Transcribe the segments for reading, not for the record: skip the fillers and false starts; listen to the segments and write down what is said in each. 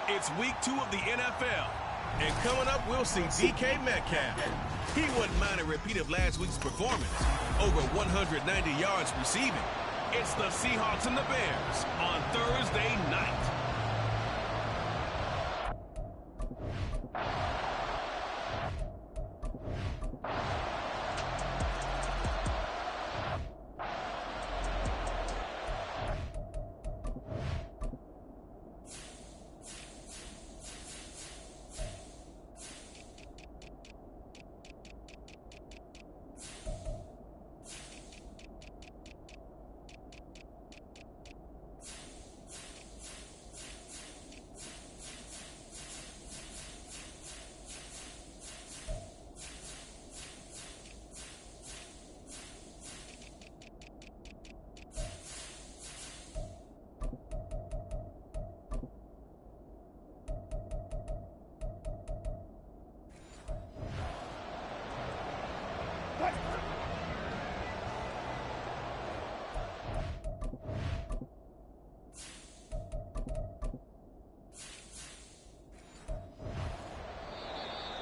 It's week 2 of the NFL, and coming up, we'll see DK Metcalf. He wouldn't mind a repeat of last week's performance, over 190 yards receiving. It's the Seahawks and the Bears on Thursday night.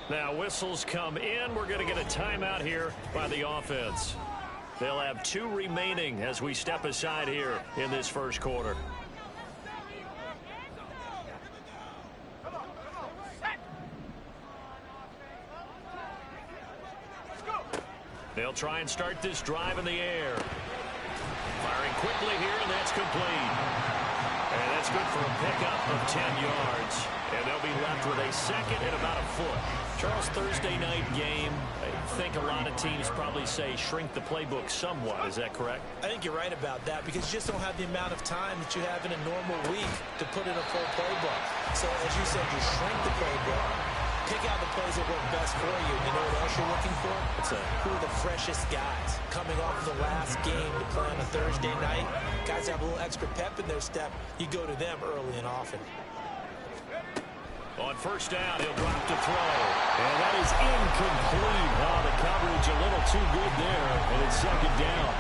Now whistles come in. We're going to get a timeout here by the offense. They'll have 2 remaining as we step aside here in this first quarter. They'll try and start this drive in the air. Firing quickly here, and that's complete. And that's good for a pickup of 10 yards. And they'll be left with a second and about a foot. Charles, Thursday night game, I think a lot of teams probably say shrink the playbook somewhat. Is that correct? I think you're right about that because you just don't have the amount of time that you have in a normal week to put in a full playbook. So as you said, you shrink the playbook, pick out the plays that work best for you. You know what else you're looking for? Who are the freshest guys coming off the last game to play on a Thursday night? Guys have a little extra pep in their step. You go to them early and often. On first down, he'll drop to throw. And that is incomplete. Oh, the coverage a little too good there, and it's second down.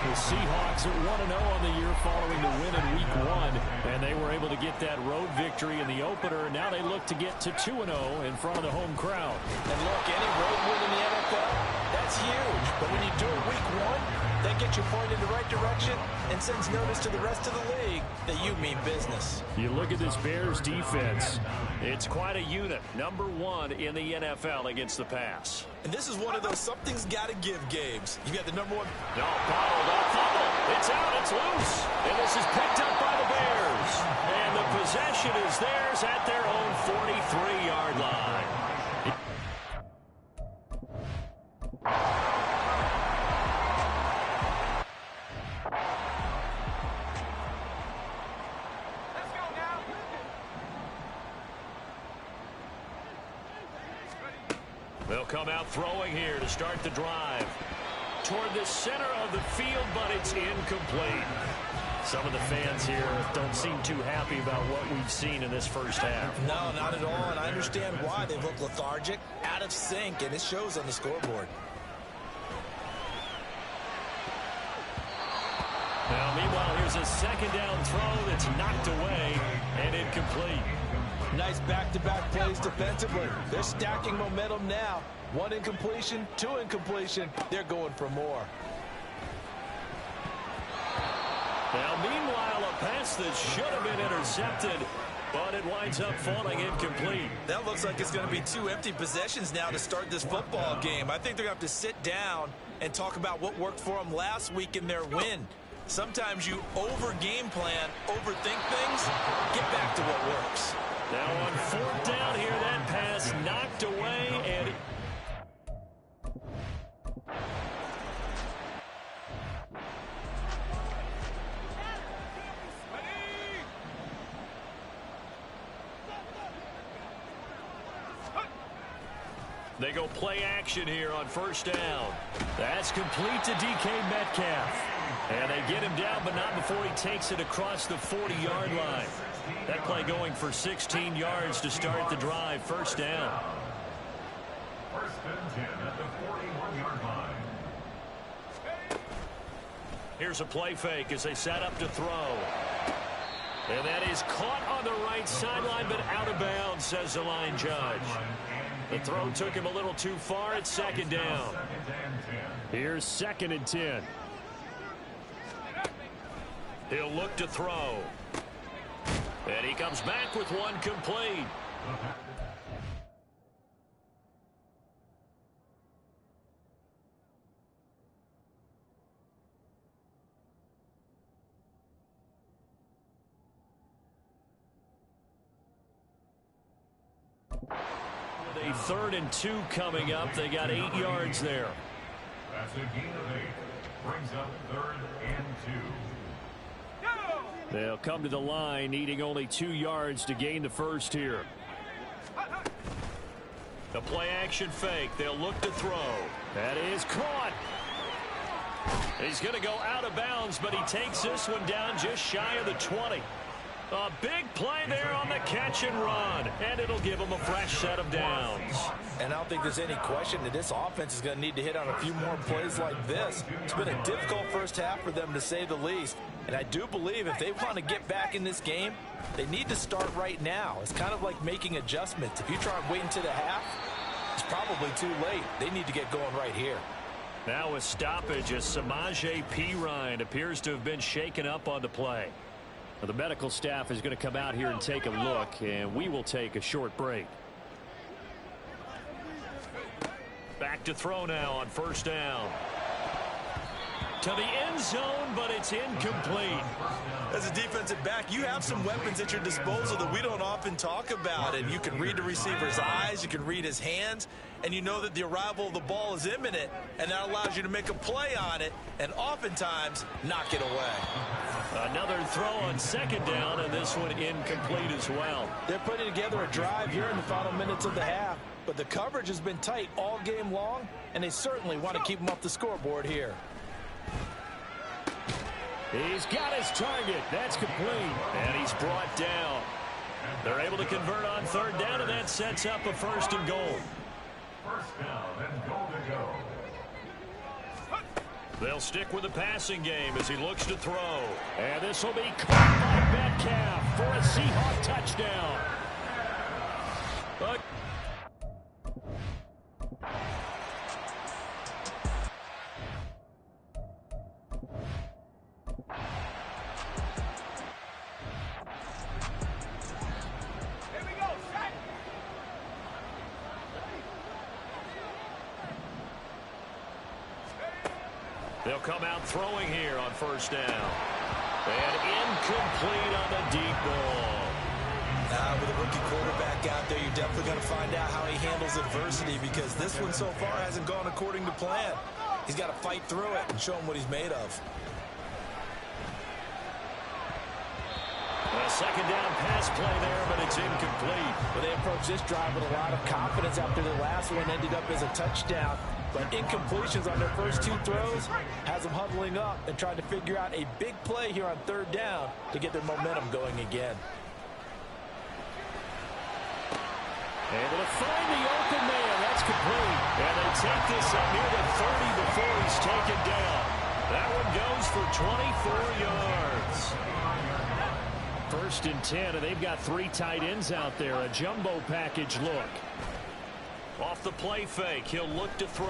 The Seahawks are 1-0 on the year following the win in Week 1, and they were able to get that road victory in the opener. Now they look to get to 2-0 in front of the home crowd. And look, any road win in the NFL, that's huge. But when you do it Week 1, that gets you pointed in the right direction and sends notice to the rest of the league that you mean business. You look at this Bears defense. It's quite a unit. Number 1 in the NFL against the pass. And this is one of those something's got to give games. You got the number 1. No, bottled up fumble. It's out. It's loose. And this is picked up by the Bears. And the possession is theirs at their own 43-yard line. They'll come out throwing here to start the drive. Toward the center of the field, but it's incomplete. Some of the fans here don't seem too happy about what we've seen in this first half. No, not at all, and I understand why. They look lethargic, out of sync, and it shows on the scoreboard. Now, meanwhile, here's a second down throw that's knocked away and incomplete. Nice back-to-back plays defensively. They're stacking momentum now. 1 incompletion, 2 incompletion. They're going for more. Now, meanwhile, a pass that should have been intercepted, but it winds up falling incomplete. That looks like it's going to be 2 empty possessions now to start this football game. I think they're going to have to sit down and talk about what worked for them last week in their win. Sometimes you over-game plan, overthink things, get back to what works. Now on 4th down here, that pass knocked away, and they go play action here on 1st down. That's complete to DK Metcalf. And they get him down, but not before he takes it across the 40-yard line. That play going for 16 yards to start the drive. 1st down. 1st and 10 at the 41-yard line. Here's a play fake as they set up to throw. And that is caught on the right sideline, but out of bounds, says the line judge. The throw took him a little too far. It's second down. Here's 2nd and 10. He'll look to throw. And he comes back with one complete. A 3rd and 2 coming up. They got 8 yards there. That's a gain of 8. Brings up 3rd and 2. They'll come to the line needing only 2 yards to gain the first here. The play action fake. They'll look to throw. That is caught. He's going to go out of bounds, but he takes this one down just shy of the 20. A big play there on the catch and run, and it'll give him a fresh set of downs. And I don't think there's any question that this offense is going to need to hit on a few more plays like this. It's been a difficult first half for them, to say the least. And I do believe if they want to get back in this game, they need to start right now. It's kind of like making adjustments. If you try and wait until the half, it's probably too late. They need to get going right here. Now a stoppage as Samaje Perine appears to have been shaken up on the play. The medical staff is going to come out here and take a look, and we will take a short break. Back to throw now on 1st down. To the end zone, but it's incomplete. As a defensive back, you have some weapons at your disposal that we don't often talk about. And you can read the receiver's eyes, you can read his hands, and you know that the arrival of the ball is imminent, and that allows you to make a play on it and oftentimes knock it away. Another throw on 2nd down, and this one incomplete as well. They're putting together a drive here in the final minutes of the half, but the coverage has been tight all game long, and they certainly want to keep them off the scoreboard here. He's got his target. That's complete. And he's brought down. They're able to convert on 3rd down, and that sets up a 1st and goal. 1st down and goal to go. They'll stick with the passing game as he looks to throw. And this will be caught by Metcalf for a Seahawks touchdown. But they'll come out throwing here on 1st down. And incomplete on the deep ball. With a rookie quarterback out there, you're definitely going to find out how he handles adversity, because this one so far hasn't gone according to plan. He's got to fight through it and show him what he's made of. A 2nd down pass play there, but it's incomplete. But they approached this drive with a lot of confidence after the last one ended up as a touchdown. But incompletions on their first 2 throws has them huddling up and trying to figure out a big play here on 3rd down to get their momentum going again. Able to find the open man. That's complete. And they take this up near the 30 before he's taken down. That one goes for 24 yards. 1st and 10, and they've got 3 tight ends out there. A jumbo package look. Off the play fake, he'll look to throw.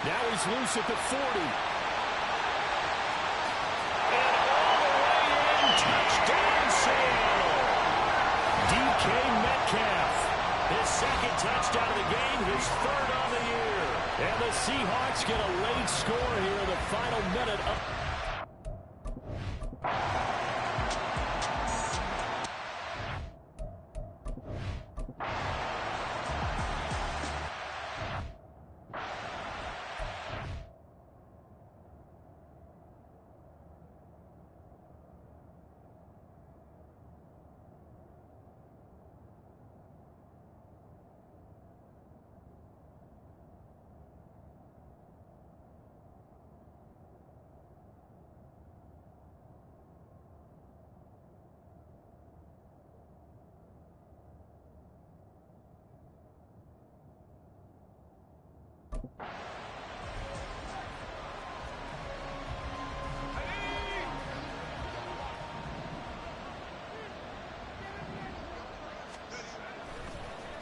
Now he's loose at the 40. And all the way in, touchdown Seattle. DK Metcalf, his 2nd touchdown of the game, his 3rd on the year. And the Seahawks get a late score here in the final minute.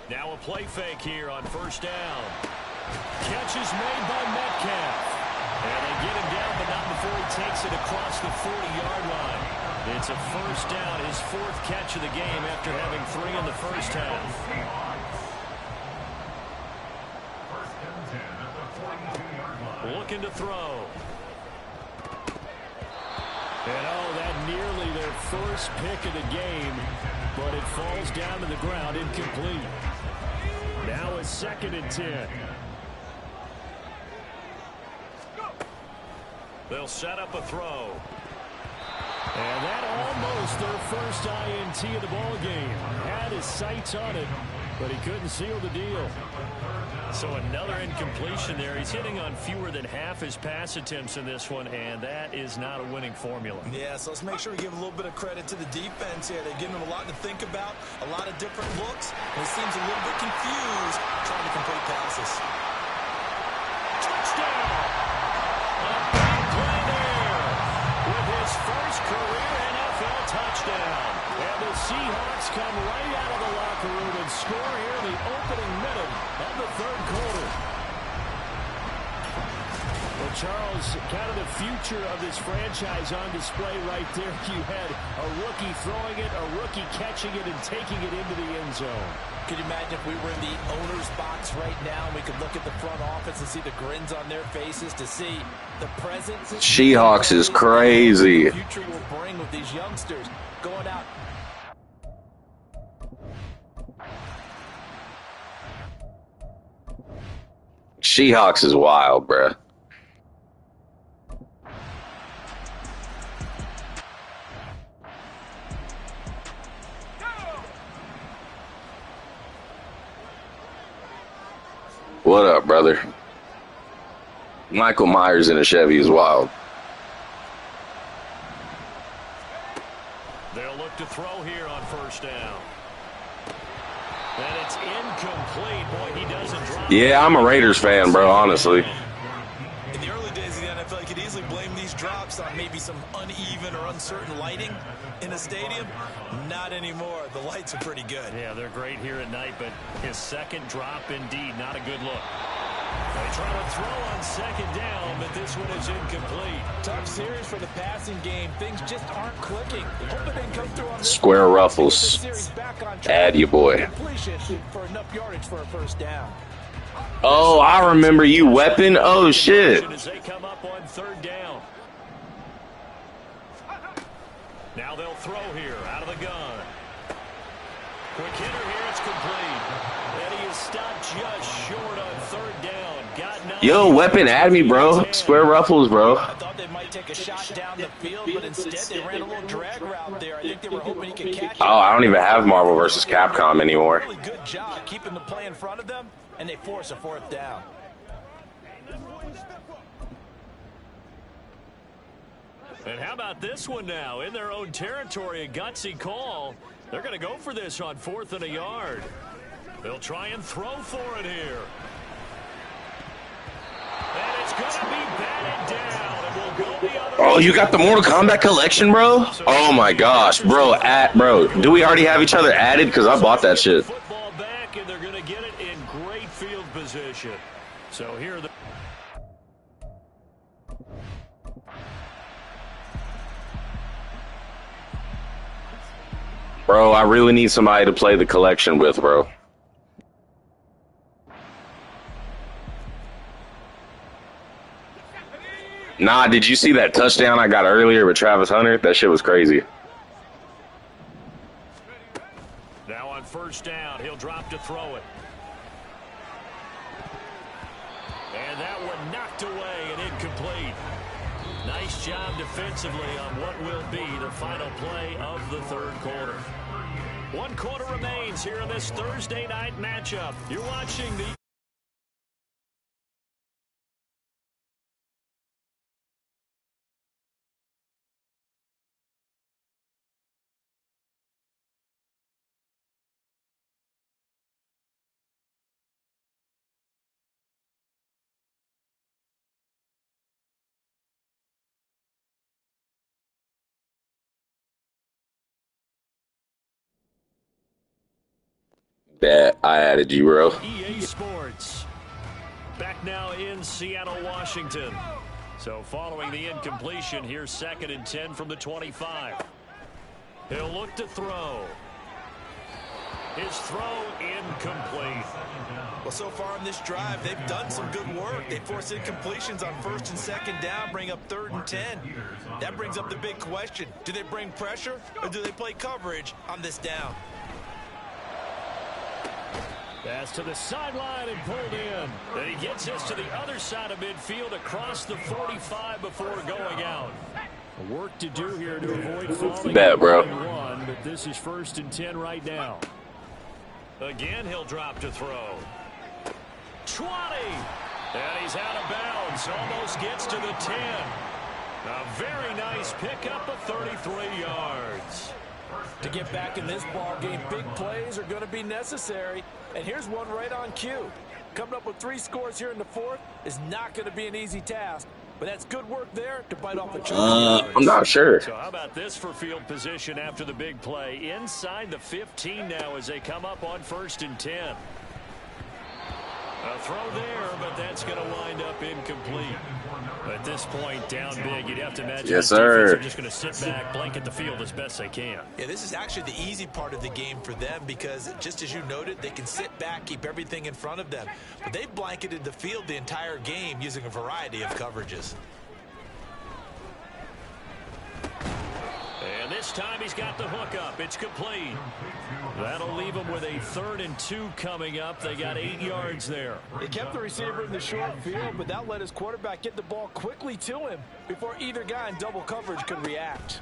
Now a play fake here on first down. Catch is made by Metcalf. And they get him down, but not before he takes it across the 40-yard line. It's a first down, his 4th catch of the game after having 3 in the first half. Looking to throw. And that nearly their first pick of the game, but it falls down to the ground incomplete. Now a 2nd and 10. They'll set up a throw. And that almost their first INT of the ball game. Had his sights on it, but he couldn't seal the deal. So another incompletion there. He's hitting on fewer than half his pass attempts in this one, and that is not a winning formula. Yeah, so let's make sure we give a little bit of credit to the defense here. They're giving him a lot to think about, a lot of different looks, and he seems a little bit confused trying to complete passes. Touchdown! A big play there with his first career NFL touchdown. And the Seahawks come right out of the locker room and score here in the opening minute of the 3rd quarter. Well, Charles, kind of the future of this franchise on display right there. You had a rookie throwing it, a rookie catching it, and taking it into the end zone. Could you imagine if we were in the owner's box right now and we could look at the front office and see the grins on their faces, to see the present. Seahawks is crazy. The future will bring with these youngsters going out. Seahawks is wild, bruh. What up, brother? Michael Myers in a Chevy is wild. They'll look to throw here on first down. And it's incomplete. Boy, he doesn't drop. Yeah, I'm a Raiders fan, bro, honestly. In the early days of the NFL, you could easily blame these drops on maybe some uneven or uncertain lighting in a stadium. Not anymore. The lights are pretty good. Yeah, they're great here at night, but his 2nd drop, indeed, not a good look. They try to throw on 2nd down, but this one is incomplete. Tough series for the passing game. Things just aren't clicking. Hope it didn't come through on this Square Ruffles. Add your boy. Completion for enough yardage for a first down. Oh, I remember you, Weapon. Oh, shit. As they come up on 3rd down. Now they'll throw here out of the gun. Quick hitter here, it's complete. And he is stopped just short on 3rd down. Yo, Weapon, add me, bro. Square Ruffles, bro. I thought they might take a shot down the field, but instead they ran a little drag route there. I think they were hoping he could catch it. Oh, I don't even have Marvel vs. Capcom anymore. Really good job keeping the play in front of them, and they force a 4th down. And how about this one now? In their own territory, a gutsy call. They're going to go for this on 4th and a yard. They'll try and throw for it here. And it's going to be batted down. It will go the other way. Oh, you got the Mortal Kombat collection, bro? Oh my gosh, bro. Bro, do we already have each other added? Because I bought that shit. Football back, and they're going to get it in great field position. So here are the... Bro, I really need somebody to play the collection with, bro. Nah, did you see that touchdown I got earlier with Travis Hunter? That shit was crazy. Now on 1st down, he'll drop to throw it. And that one knocked away and incomplete. Nice job defensively on what will be the final play of the 3rd quarter. 1 quarter remains here in this Thursday night matchup. You're watching the... Bet I added you, bro. EA Sports. Back now in Seattle, Washington. So following the incompletion, here's 2nd and 10 from the 25. He'll look to throw. His throw incomplete. Well, so far in this drive, they've done some good work. They forced incompletions on 1st and 2nd down, bring up 3rd and 10. That brings up the big question. Do they bring pressure or do they play coverage on this down? Pass to the sideline and pulled in. And he gets us to the other side of midfield across the 45 before going out. Work to do here to avoid falling. Bet, bro. One, but this is 1st and 10 right now. Again, he'll drop to throw. 20. And he's out of bounds. Almost gets to the 10. A very nice pickup of 33 yards. To get back in this ball game, big plays are going to be necessary. And here's one right on cue. Coming up with 3 scores here in the 4th is not going to be an easy task. But that's good work there to bite off a chunk. I'm not sure. So how about this for field position after the big play? Inside the 15 now as they come up on 1st and 10. A throw there, but that's going to wind up incomplete. At this point, down big, you'd have to imagine yes, sir. They're just going to sit back, blanket the field as best they can. Yeah, this is actually the easy part of the game for them because, just as you noted, they can sit back, keep everything in front of them. But they've blanketed the field the entire game using a variety of coverages. And this time he's got the hook up. It's complete. That'll leave him with a 3rd and 2 coming up. They got 8 yards there. He kept the receiver in the short field, but that let his quarterback get the ball quickly to him before either guy in double coverage could react.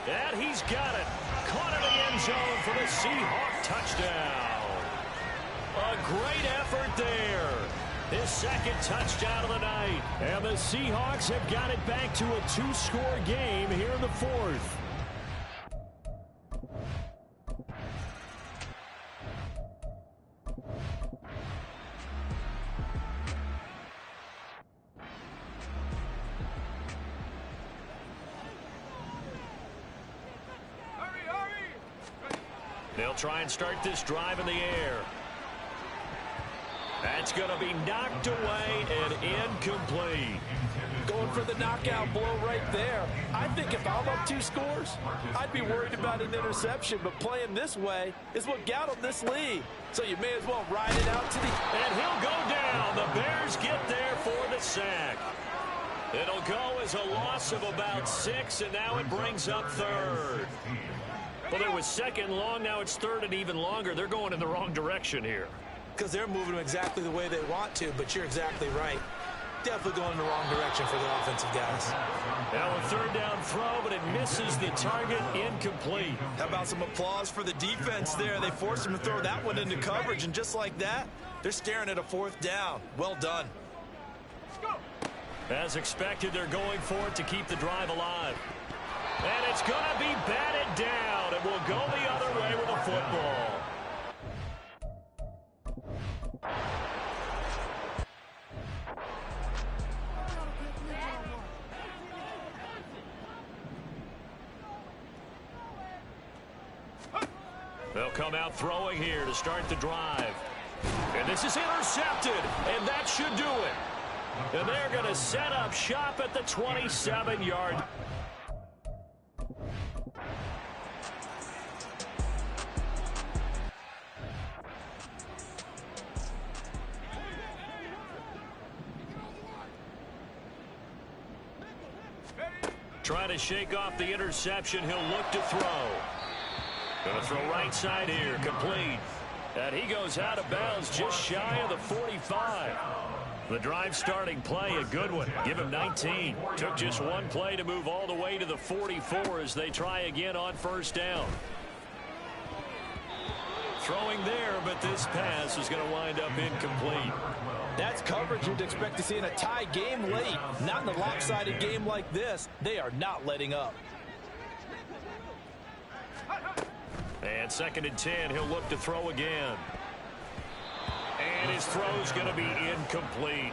And he's got it. Caught in the end zone for the Seahawks touchdown. A great effort there. His 2nd touchdown of the night. And the Seahawks have got it back to a 2-score game here in the 4th. They'll try and start this drive in the air. That's going to be knocked away and incomplete. Going for the knockout blow right there. I think if I'm up 2 scores, I'd be worried about an interception, but playing this way is what got him this lead. So you may as well ride it out to the... And he'll go down. The Bears get there for the sack. It'll go as a loss of about 6, and now it brings up 3rd. Well, it was 2nd long, now it's 3rd and even longer. They're going in the wrong direction here. Because they're moving them exactly the way they want to, but you're exactly right. Definitely going in the wrong direction for the offensive guys. Now a 3rd down throw, but it misses the target, incomplete. How about some applause for the defense there? They forced him to throw that one into coverage, and just like that, they're staring at a 4th down. Well done. As expected, they're going for it to keep the drive alive. And it's going to be batted down, and will go the other way with a football. They'll come out throwing here to start the drive. And this is intercepted, and that should do it. And they're going to set up shop at the 27-yard. Trying to shake off the interception. He'll look to throw. Going to throw right side here. Complete. And he goes out of bounds just shy of the 45. The drive starting play, a good one. Give him 19. Took just one play to move all the way to the 44 as they try again on 1st down. Throwing there, but this pass is going to wind up incomplete. That's coverage you'd expect to see in a tie game late. Not in a lopsided game like this. They are not letting up. And 2nd and 10, he'll look to throw again. And his throw's going to be incomplete.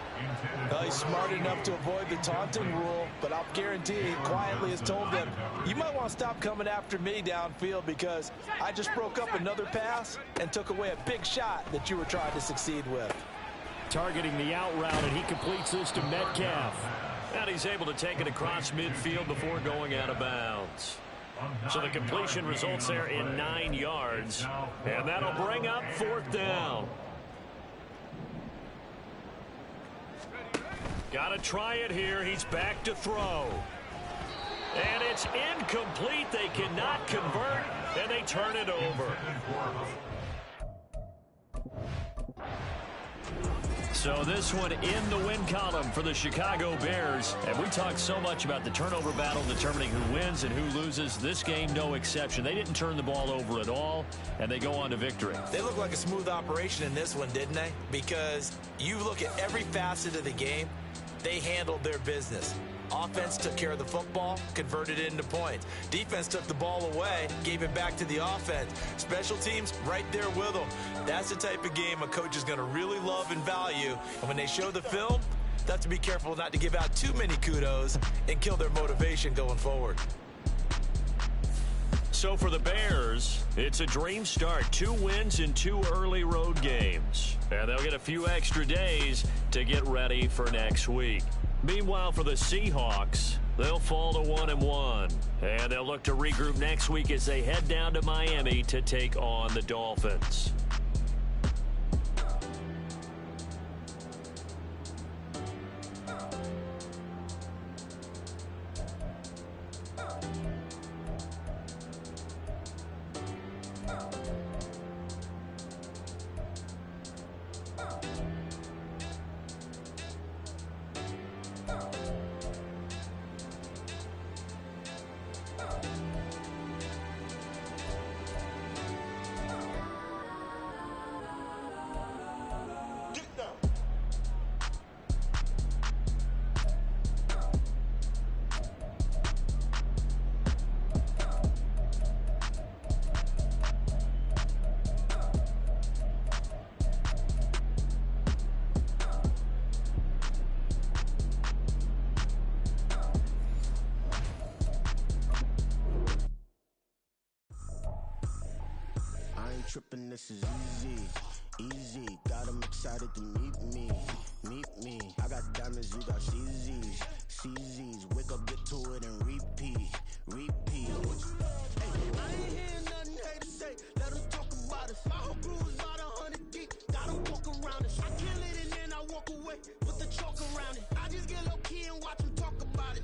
He's smart enough to avoid the taunting rule, but I'll guarantee he quietly has told them, you might want to stop coming after me downfield because I just broke up another pass and took away a big shot that you were trying to succeed with. Targeting the out route, and he completes this to Metcalf. And he's able to take it across midfield before going out of bounds. So the completion results there in 9 yards, and that'll bring up 4th down. Got to try it here. He's back to throw. And it's incomplete. They cannot convert, and they turn it over. So this one in the win column for the Chicago Bears. And we talked so much about the turnover battle determining who wins and who loses. This game, no exception. They didn't turn the ball over at all, and they go on to victory. They look like a smooth operation in this one, didn't they? Because you look at every facet of the game, they handled their business. Offense took care of the football, converted it into points. Defense took the ball away, gave it back to the offense. Special teams, right there with them. That's the type of game a coach is going to really love and value. And when they show the film, they have to be careful not to give out too many kudos and kill their motivation going forward. So for the Bears, it's a dream start. 2 wins in 2 early road games. And they'll get a few extra days to get ready for next week. Meanwhile, for the Seahawks, they'll fall to 1-1. And they'll look to regroup next week as they head down to Miami to take on the Dolphins. Tripping, this is easy, got them excited to meet me, I got diamonds, you got CZs, wake up, get to it, and repeat, hey, I ain't hearing nothing haters say, let them talk about us, my whole crew is about 100 deep, gotta walk around us, I kill it and then I walk away, with the chalk around it, I just get low key and watch them talk about it,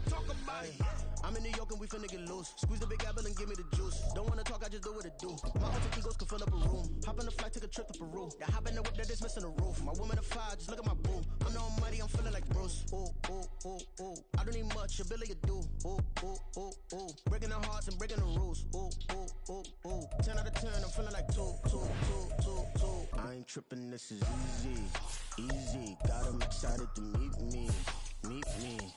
I'm in New York and we finna get loose. Squeeze the big apple and give me the juice. Don't wanna talk, I just do what it do. My alter egos can fill up a room. Hop on the flight, take a trip to Peru. Yeah, hop in the whip that is missing the roof. My woman a fire, just look at my boo. I'm the almighty, I'm feeling like Bruce. Ooh. I don't need much, ability to do. Ooh. Breaking the hearts and breaking the rules. Ooh. 10 out of 10, I'm feeling like 2. I ain't tripping, this is easy. Got them excited to meet me.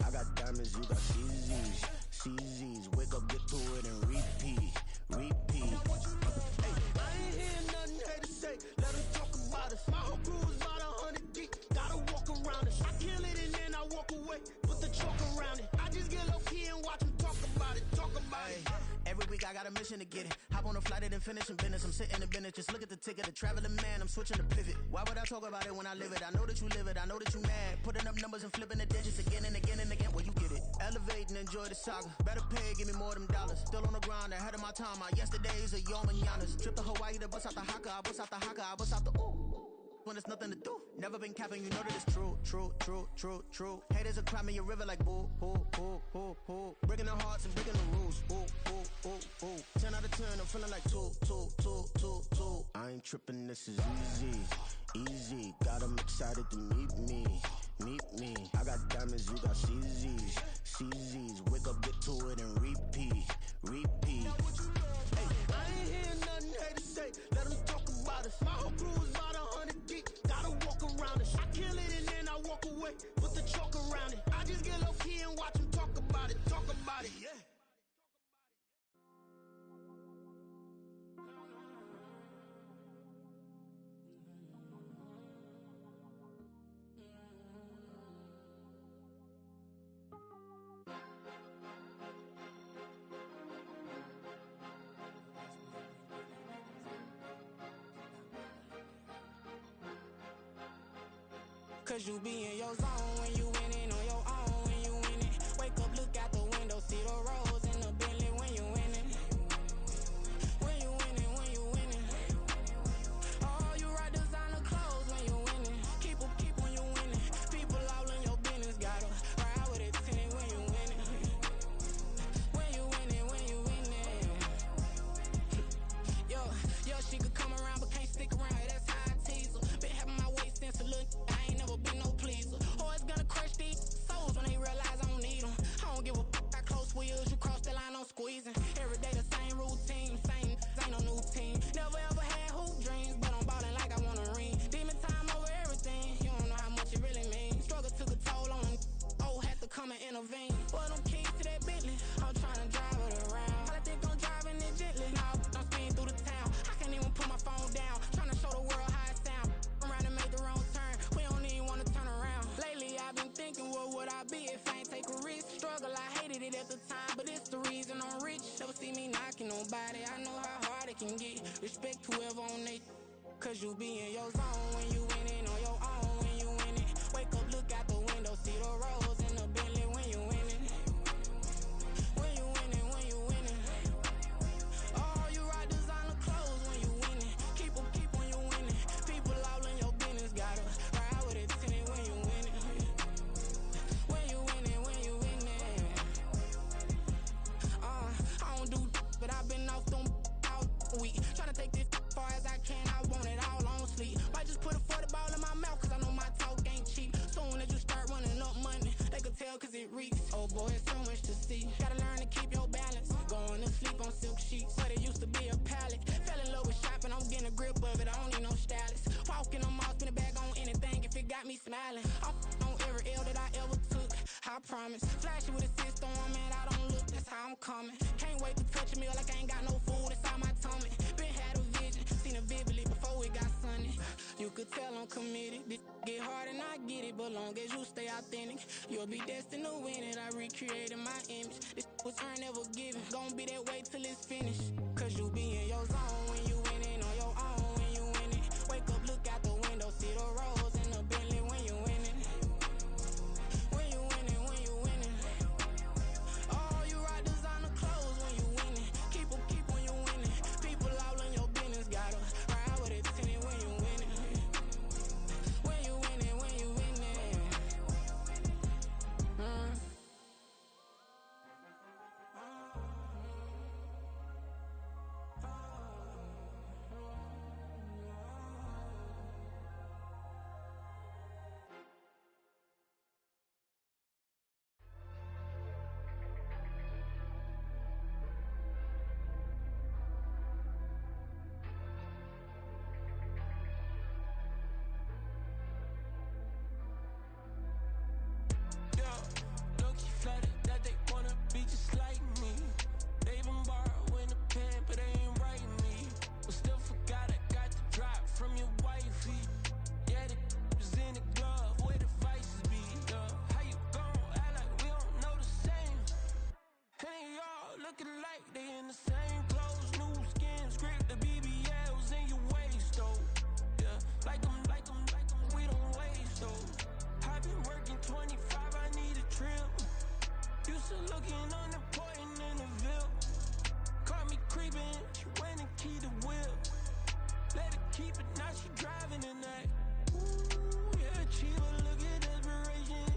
I got diamonds, you got CZs, wake up, get to it, and repeat. Hey, I ain't hearing nothing haters say, let them talk about us. My whole crew is about 100 deep, gotta walk around us. I kill it and then I walk away, put the chalk around it. I just get low key and watch them talk about it. Every week I got a mission to get it. Hop on a flight and then finish in business. I'm sitting in business, just look at the ticket. A traveling man, I'm switching to pivot. Why would I talk about it when I live it? I know that you live it, I know that you mad. Putting up numbers and flipping the digits again and again and again. Well, you get it. Elevate and enjoy the saga. Better pay, give me more of them dollars. Still on the grind, ahead of my time. My yesterdays are your mananas. Trip to Hawaii to bust out the haka. I bust out the haka, I bust out the ooh. When there's nothing to do. Never been capping, you know that it's true. Haters are climbing your river like boo. Breaking their hearts and breaking the rules. Ooh. 10 out of 10, I'm feeling like 2. I ain't tripping, this is easy. Got them excited to meet me. I got diamonds, you got CZs, wake up, get to it, and repeat. Hey, I ain't hearing nothing haters say, let them talk about us. My whole crew is about 100 deep, gotta walk around us. I kill it and then I walk away, put the chalk around it. I just get low key and watch them talk about it, yeah. Cause you be in your zone when you winning on your own when you winning. Wake up, look out the window, see the rose in the Bentley when you winning. When you winning, when you winning. Oh, you ride designer clothes when you winning. Keep when you winning. People all in your business, gotta ride with it tinted when you winning. When you winning, when you winning. Yo, she could come around but can't stick around. Yeah, that's how I tease her. Been having my waist since a little. I ain't never been no pleaser. Always gonna crush these souls when they realize I don't need them. I don't give a how close we is. You cross the line, I'm squeezing. Every day the same routine, same ain't no new team. Never ever had hoop dreams, but I'm ballin' like I wanna ring. Demon time over everything. You don't know how much it really means. Struggle took a toll on them. Oh, had to come and intervene. Well, them keys to that Bentley, I'm tryna drive it around. I think I'm driving it gently. Now I'm speeding through the town. I can't even put my phone down. Tryna show the world how it sound. Around and make the wrong turn. We don't even wanna turn around. Lately I've been thinking, what would I be if I ain't take a risk? Struggle, I hated it at the time, but it's the reason I'm rich. Never see me knocking nobody. I know how hard it can get. Respect whoever on they. Cause you be in your zone when you winning on your own when you winning. Wake up, look out the window, see the rose in the Bentley when you winning. When you winning, when you winning. Oh, you ride designer clothes when you winning. Keep when you winning. People all in your business, gotta ride with it tinted when you winning. When you winning, when you winning. I don't do but I've been off them all week. Tryna take this far as I can, I want it all on sleep. Might just put a 40 ball in my mouth, cause I know my talk ain't cheap. Soon as you start running up money, they could tell cause it reeks. Oh boy, it's so much to see. Gotta learn to keep your balance. Going to sleep on silk sheets, but it used to be a pallet. Fell in love with shopping, I'm getting a grip of it, I don't need no stylist. Walking on mall, spin a bag on anything if it got me smiling. I'm on every L that I ever took, I promise. Flashy with a system on, man, I don't look, that's how I'm coming. Can't wait to touch a meal like I ain't got no food inside my tummy. Been had a vision, seen it vividly before it got sunny. You could tell I'm committed. This get hard and I get it, but long as you stay authentic, you'll be destined to win it. I recreated my image. This was earned, never given. Gonna be that way till it's finished. Cause you be in your zone when you winning on your own when you winning. Wake up, look out the window, see the rose in the Bentley when you winning. When you winning, when you winning. Oh, you ride designer clothes when you winning. Keep when you winning. People all in your business, gotta ride with it tinted when you winning. When you winning, when you winning. Low-key flattered that they wanna be just like me. They been borrowing a pen, but they ain't writing me. But still forgot I got the drop from your wifey. Yeah, the was in the glove, where the vices be. How you gon' act like we don't know the same? Hey, y'all looking like they in the same clothes, new skins, grip the BBLs in your waist, though. Yeah, like them, we don't waste, though. I've been working 25, I need a trip. Used to looking unimportant in the Ville. Caught me creeping, she went and keyed the whip. Let her keep it, now she driving in that. Ooh, yeah, cheaper, look at desperation.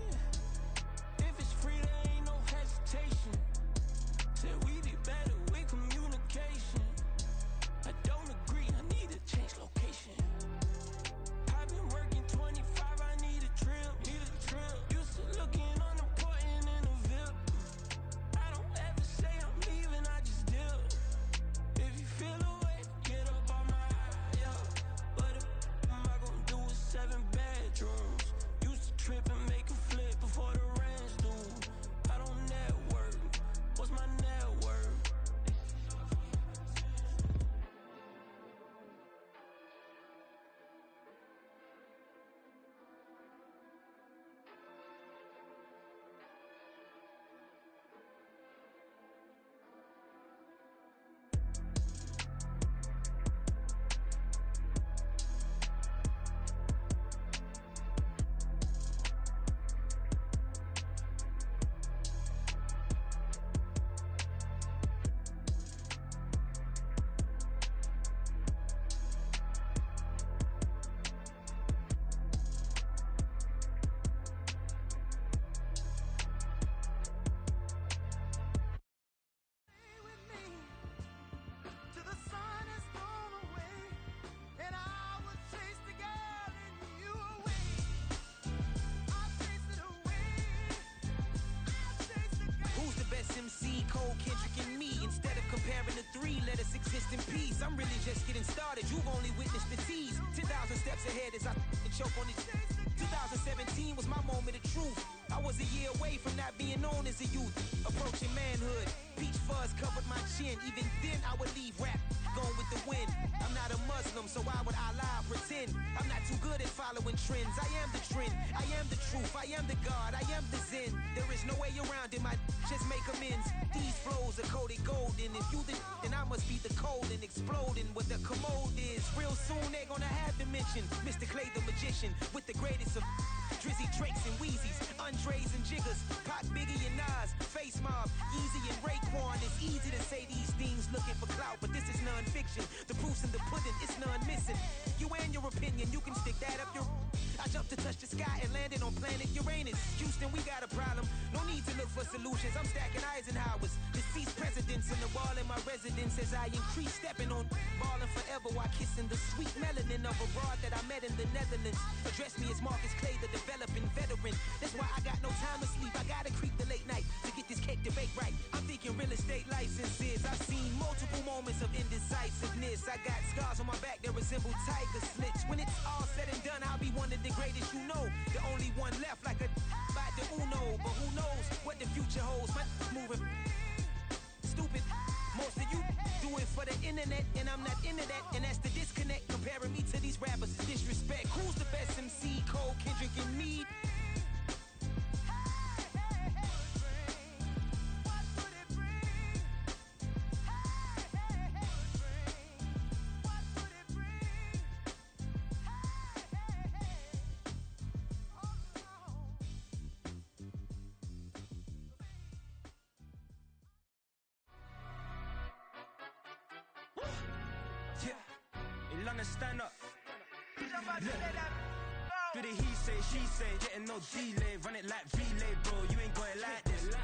If it's free, there ain't no hesitation. Said we be better with communication. I don't agree, I need to change location. I've been working 25, I need a trip. Used to looking unimportant in the VIP. I don't ever say I'm leaving, I just dip. If you feel away, get up on my eye, yeah. What am I gonna do with 7 bedrooms? Used to trip MC, Cole, Kendrick, and me. Instead of comparing the three, let us exist in peace. I'm really just getting started. You've only witnessed the tease. 10,000 steps ahead as I choke on these. 2017 was my moment of truth. I was a year away from not being known as a youth. Approaching manhood, peach fuzz covered my chin. Even then I would leave rap going with the wind. I'm not a Muslim, so why would I lie or pretend? I'm not too good at following trends. I am the trend, I am the truth, I am the God, I am the Zen. There is no way around it, just make amends. These flows are coated golden. If you the then I must be the cold and exploding what the commode is. Real soon they're gonna have to mention Mr. Clay the magician with the greatest of Drizzy, Drakes, and Wheezies, Andres and Jiggers, Pac, Biggie, and Nas, Face Mob, Easy and Raekwon. It's easy to say these things looking for clout, but this is non-fiction. The proof's in the pudding, it's none missing. You and your opinion, you can stick that up your... I jumped to touch the sky and landed on planet Uranus. Houston, we got a problem. No need to look for solutions. I'm stacking Eisenhowers. Deceased presidents in the wall in my residence as I increase stepping on balling forever while kissing the sweet melanin of a broad that I met in the Netherlands. Address me as Marcus Clay, the developing veteran. That's why I got no time to sleep. I gotta creep the late night to get this cake to bake right. I'm thinking real estate licenses. I've seen multiple moments of indecisiveness. I got scars on my back that resemble tiger slits. When it's all said and done, I'll be one of the greatest you know. The only one left like a by the Uno. But who knows what the future holds? My moving stupid. Most of you do it for the internet, and I'm not into that. And that's the disconnect. Comparing me to these rappers is disrespect. Who's the best MC? Cole, Kendrick, and me? Stand up. Do the he say, she say, getting no delay, run it like relay, bro. You ain't got it like this.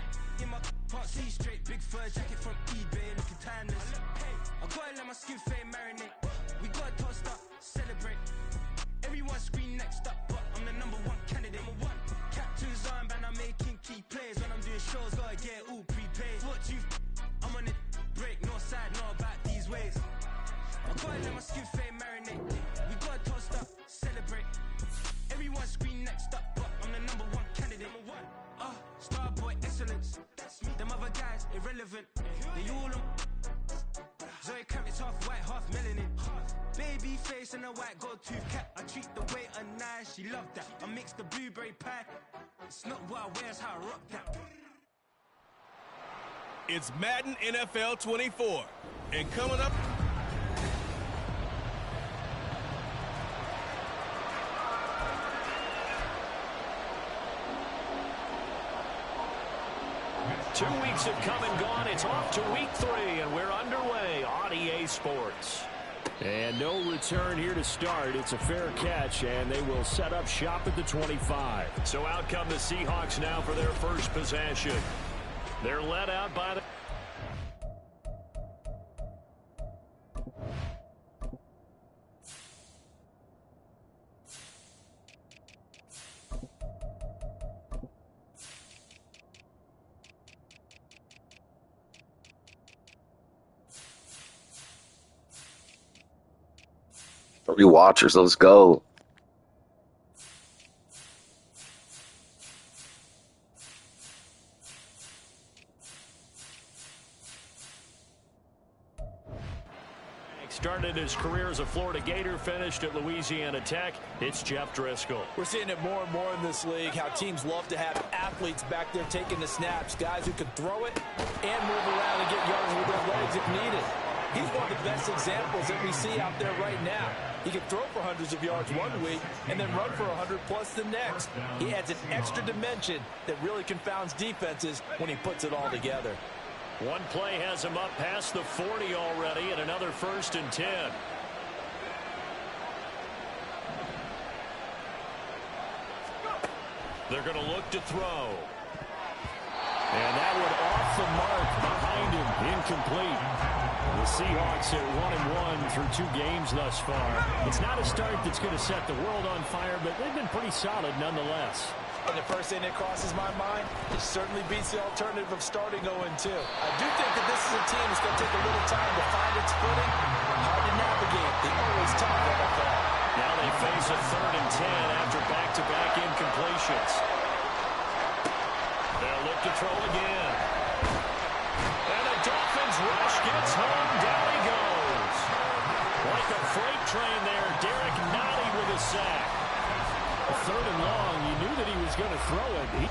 In my part, see straight, big fur jacket from eBay, looking timeless. I gotta let my skin fade marinate. We gotta toast up, celebrate. Everyone scream next up, but I'm the #1 candidate. Captain's armband, I'm making key plays. When I'm doing shows, gotta get it all prepaid. What you I'm on it, break, no side, no about these ways. I gotta let my skin fade marinate. We gotta toast up, celebrate. Everyone scream next up, but I'm the #1 candidate. Starboy excellence. Them other guys irrelevant. They all on. Zoe Camp, it's half white, half melanin. Baby face and a white gold tooth cap. I treat the waiter nice, she loved that. I mix the blueberry pie. It's not what I wear, it's how I rock that. It's Madden NFL 24. And coming up... Two weeks have come and gone. It's off to week 3, and we're underway on EA Sports. And no return here to start. It's a fair catch, and they will set up shop at the 25. So out come the Seahawks now for their first possession. They're led out by the... Three watchers, let's go. Started his career as a Florida Gator, finished at Louisiana Tech. It's Jeff Driscoll. We're seeing it more and more in this league, how teams love to have athletes back there taking the snaps, guys who can throw it and move around and get yards with their legs if needed. He's one of the best examples that we see out there right now. He can throw for hundreds of yards one week and then run for 100+ the next. He adds an extra dimension that really confounds defenses when he puts it all together. One play has him up past the 40 already, and another 1st and 10. They're going to look to throw. And that one off the mark behind him, incomplete. The Seahawks are 1-1 through 2 games thus far. It's not a start that's going to set the world on fire, but they've been pretty solid nonetheless. And the first thing that crosses my mind, it certainly beats the alternative of starting 0-2. I do think that this is a team that's going to take a little time to find its footing. Hard to navigate the always tough NFL. Now they face a 3rd and 10 after back-to-back incompletions. They'll look to throw again. And the Dolphins rush gets home. Down he goes. Like a freight train there, Derek Nottie with a sack. A 3rd and long. You knew that he was going to throw it.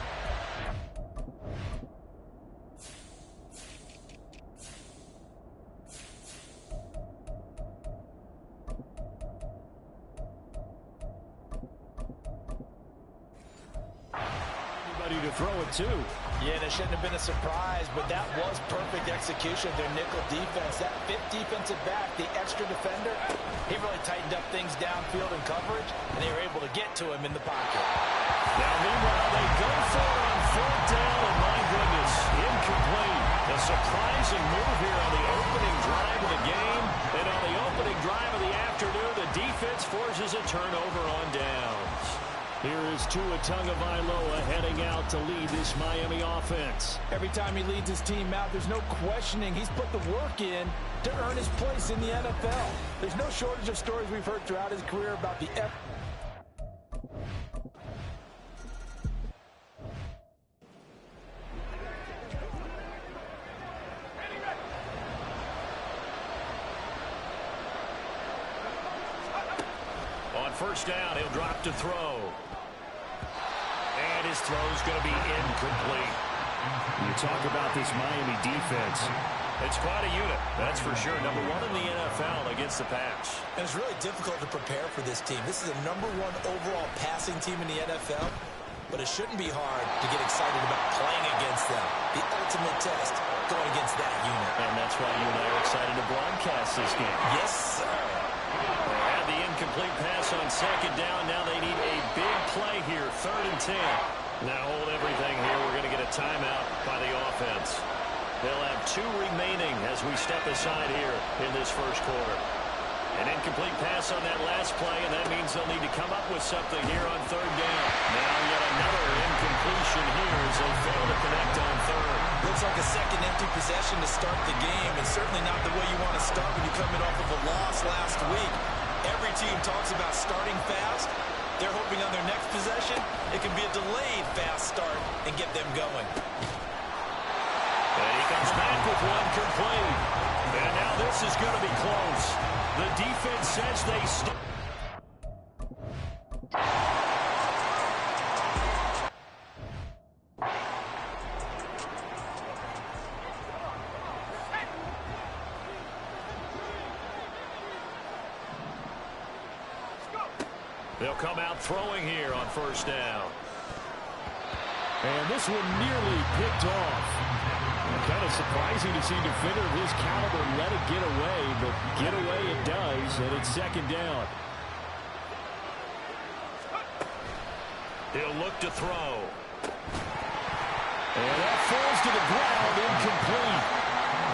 To throw it too. Yeah, that shouldn't have been a surprise, but that was perfect execution of their nickel defense. That 5th defensive back, the extra defender, he really tightened up things downfield in coverage, and they were able to get to him in the pocket. Now, meanwhile, they go for it on 4th down, and my goodness, incomplete. A surprising move here on the opening drive of the game, and on the opening drive of the afternoon, the defense forces a turnover on downs. Here is Tua Tagovailoa heading out to lead this Miami offense. Every time he leads his team out, there's no questioning. He's put the work in to earn his place in the NFL. There's no shortage of stories we've heard throughout his career about the On 1st down, he'll drop to throw. And his throw's going to be incomplete. You talk about this Miami defense. It's quite a unit, that's for sure. #1 in the NFL against the pass. And it's really difficult to prepare for this team. This is a #1 overall passing team in the NFL, but it shouldn't be hard to get excited about playing against them. The ultimate test going against that unit. And that's why you and I are excited to broadcast this game. Yes, sir. They had the incomplete pass on 2nd down. Now they need a big play here, 3rd and 10. Now hold everything here. We're going to get a timeout by the offense. They'll have 2 remaining as we step aside here in this 1st quarter. An incomplete pass on that last play, and that means they'll need to come up with something here on 3rd down. Now yet another incompletion here as they fail to connect on 3rd. Looks like a second empty possession to start the game, and certainly not the way you want to start when you're coming off of a loss last week. Every team talks about starting fast. They're hoping on their next possession, it can be a delayed fast start and get them going. And he comes back with one complete. And now this is going to be close. The defense says they stop. They'll come out throwing here on 1st down. And this one nearly picked off. Kind of surprising to see a defender of his caliber let it get away, but get away it does, and it's 2nd down. He'll look to throw. And that falls to the ground, incomplete.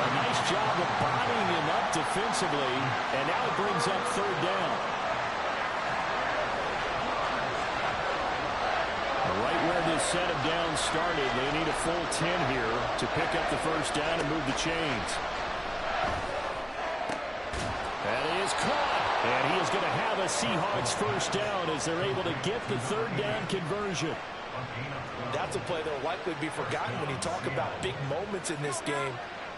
A nice job of bodying him up defensively, and now it brings up 3rd down. Right where this set of downs started, they need a full 10 here to pick up the 1st down and move the chains. That is caught, and he is going to have a Seahawks 1st down as they're able to get the 3rd down conversion. That's a play that will likely be forgotten when you talk about big moments in this game.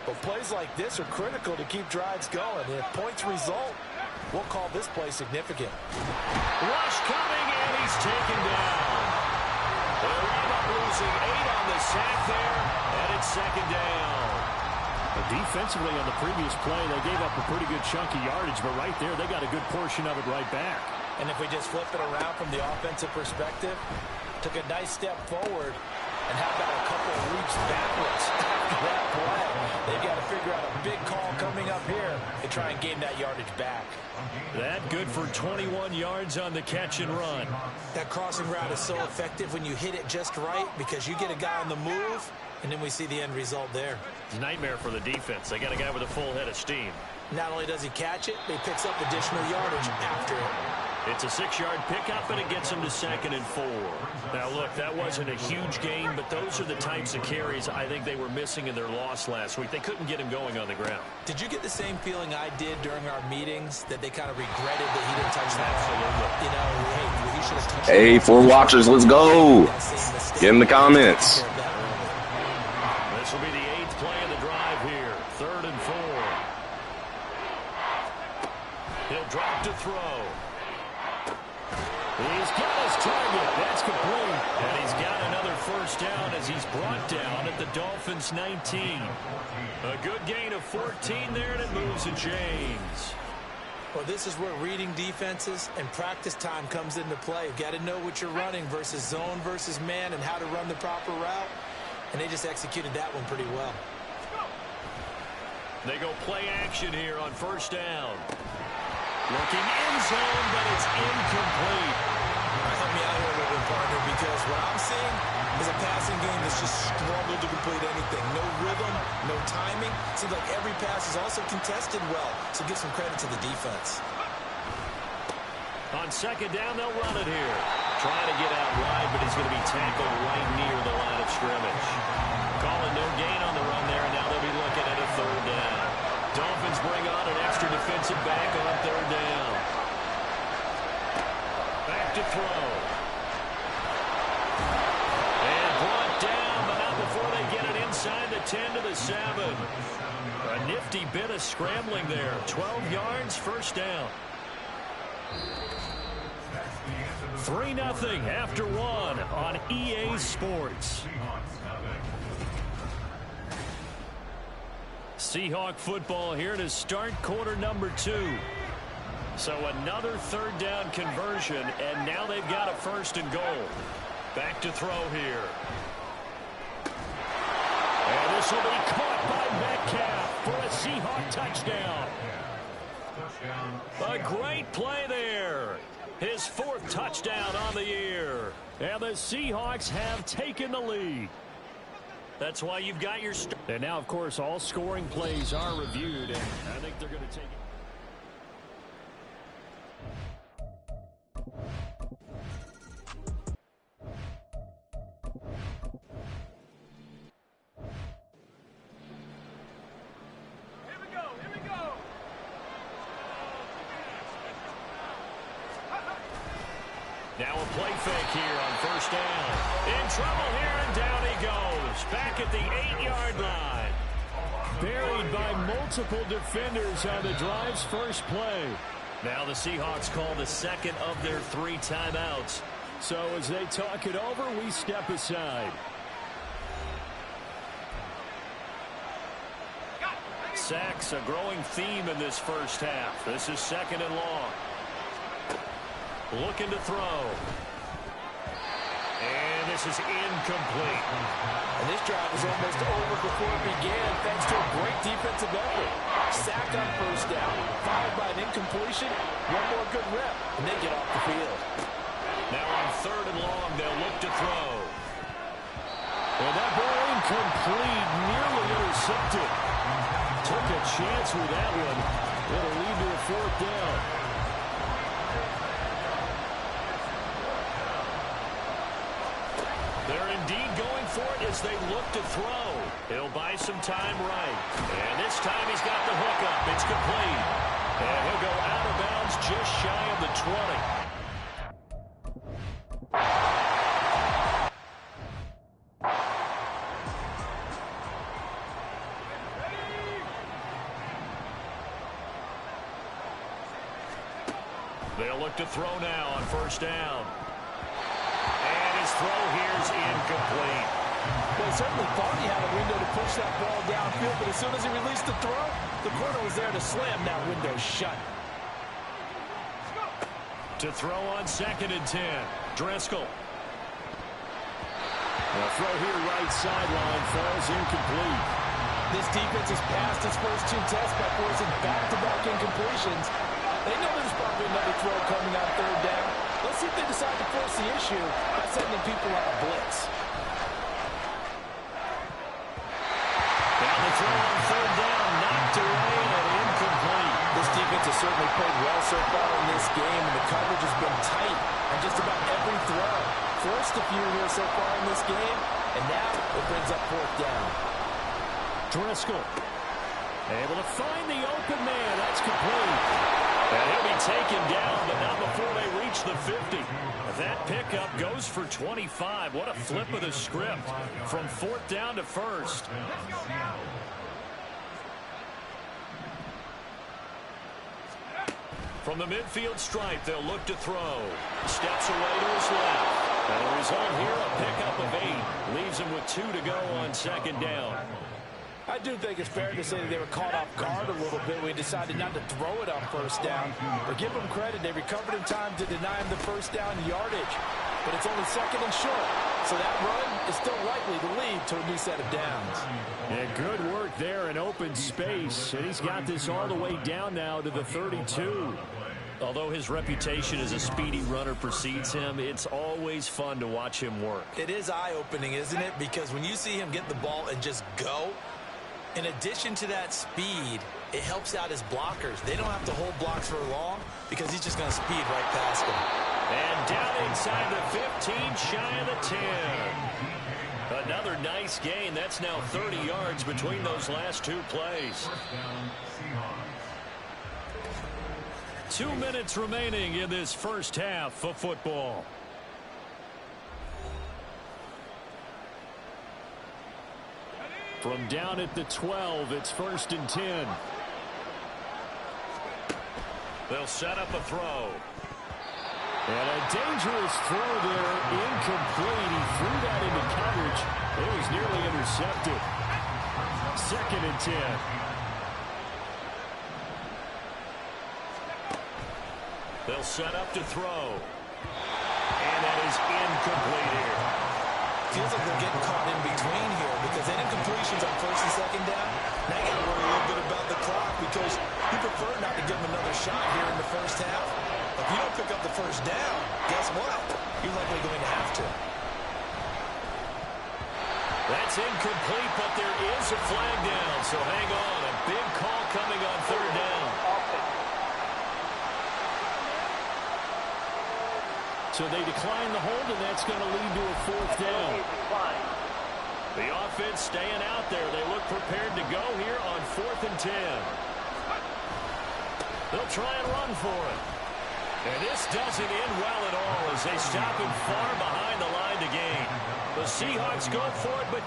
But plays like this are critical to keep drives going. And if points result, we'll call this play significant. Rush coming, and he's taken down. They'll end up losing 8 on the sack there, and it's 2nd down. But defensively on the previous play, they gave up a pretty good chunk of yardage, but right there, they got a good portion of it right back. And if we just flip it around from the offensive perspective, took a nice step forward, and how about a couple of leaps backwards after that play? They've got to figure out a big call coming up here to try and gain that yardage back. That good for 21 yards on the catch and run. That crossing route is so effective when you hit it just right because you get a guy on the move, and then we see the end result there. It's a nightmare for the defense. They got a guy with a full head of steam. Not only does he catch it, but he picks up additional yardage after it. It's a 6-yard pickup, and it gets them to 2nd and 4. Now, look, that wasn't a huge gain, but those are the types of carries I think they were missing in their loss last week. They couldn't get him going on the ground. Did you get the same feeling I did during our meetings, that they kind of regretted that he didn't touch that? Absolutely. You know, hey, he should have touched Hey, 4 watchers, let's go. Get in the comments. This will be the 8th play of the drive here. 3rd and 4. He'll drop to throw. He's got his target. That's complete. And he's got another first down as he's brought down at the Dolphins' 19. A good gain of 14 there, and it moves to James. Well, this is where reading defenses and practice time comes into play. You've got to know what you're running versus zone versus man and how to run the proper route. And they just executed that one pretty well. They go play action here on first down. Looking in zone, but it's incomplete. Help me out here a little bit, partner, because what I'm seeing is a passing game that's just struggled to complete anything. No rhythm, no timing. Seems like every pass is also contested well, so give some credit to the defense. On 2nd down, they'll run it here. Trying to get out wide, but he's going to be tackled right near the line of scrimmage. Calling no gain on the run there, and now they'll be looking at a 3rd down. Dolphins bring on an extra defensive back on 3rd down. Back to throw. And brought down, but not before they get it inside the 10 to the 7. A nifty bit of scrambling there. 12 yards, first down. 3-0 after 1 on EA Sports. Seahawk football here to start quarter number 2. So another 3rd down conversion, and now they've got a 1st and goal. Back to throw here. And this will be caught by Metcalf for a Seahawk touchdown. A great play there. His 4th touchdown on the year. And the Seahawks have taken the lead. That's why you've got your... And now, of course, all scoring plays are reviewed, and I think they're going to take it. Now a play fake here on first down. In trouble here, and down he goes. Back at the 8-yard line. Buried by multiple defenders on the drive's first play. Now the Seahawks call the 2nd of their 3 timeouts. So as they talk it over, we step aside. Sacks, a growing theme in this first half. This is 2nd and long. Looking to throw. And this is incomplete. And this drive was almost over before it began, thanks to a great defensive effort. Sack on first down, followed by an incompletion. One more good rep, and they get off the field. Now on 3rd and long, they'll look to throw. And that ball incomplete, nearly intercepted. Took a chance with that one. It'll lead to a 4th down. They're indeed going for it as they look to throw. He'll buy some time right. And this time he's got the hook up. It's complete. And he'll go out of bounds just shy of the 20. They'll look to throw now on first down. And his throw here is incomplete. Well, he certainly thought he had a window to push that ball downfield, but as soon as he released the throw, the corner was there to slam that window shut. To throw on 2nd and 10. Driscoll. The throw here right sideline falls incomplete. This defense has passed its first 2 tests by forcing back-to-back incompletions. They know there's probably another throw coming on 3rd down. Let's see if they decide to force the issue by sending people on a blitz. Down the throw on 3rd down, knocked away and incomplete. This defense is certainly played well so far in this game, and the coverage has been tight on just about every throw. Forced a few here so far in this game, and now it brings up fourth down. Driscoll able to find the open man. That's complete. And he'll be taken down, but not before they reach the 50. That pickup goes for 25. What a flip of the script from fourth down to first. From the midfield stripe, they'll look to throw. Steps away to his left. And the result here, a pickup of 8. Leaves him with 2 to go on second down. I do think it's fair to say that they were caught off guard a little bit when he decided not to throw it on first down. But give them credit, they recovered in time to deny him the first down yardage. But it's only second and short, so that run is still likely to lead to a new set of downs. Yeah, good work there in open space. And he's got this all the way down now to the 32. Although his reputation as a speedy runner precedes him, it's always fun to watch him work. It is eye-opening, isn't it? Because when you see him get the ball and just go, in addition to that speed, it helps out his blockers. They don't have to hold blocks for long because he's just going to speed right past them. And down inside the 15, shy of the 10. Another nice gain. That's now 30 yards between those last 2 plays. 2 minutes remaining in this first half of football. From down at the 12, it's 1st and 10. They'll set up a throw. And a dangerous throw there, incomplete. He threw that into coverage. It was nearly intercepted. 2nd and 10. They'll set up to throw. And that is incomplete here. Feels like they're getting caught in between here because any completions on first and second down, now you got to worry a little bit about the clock because you prefer not to give them another shot here in the first half. If you don't pick up the first down, guess what? You're likely going to have to. That's incomplete, but there is a flag down, so hang on. A big call coming on 3rd down. So they decline the hold, and that's going to lead to a 4th down. The offense staying out there. They look prepared to go here on 4th and 10. They'll try and run for it. And this doesn't end well at all as they stop him far behind the line to gain. The Seahawks go for it, but...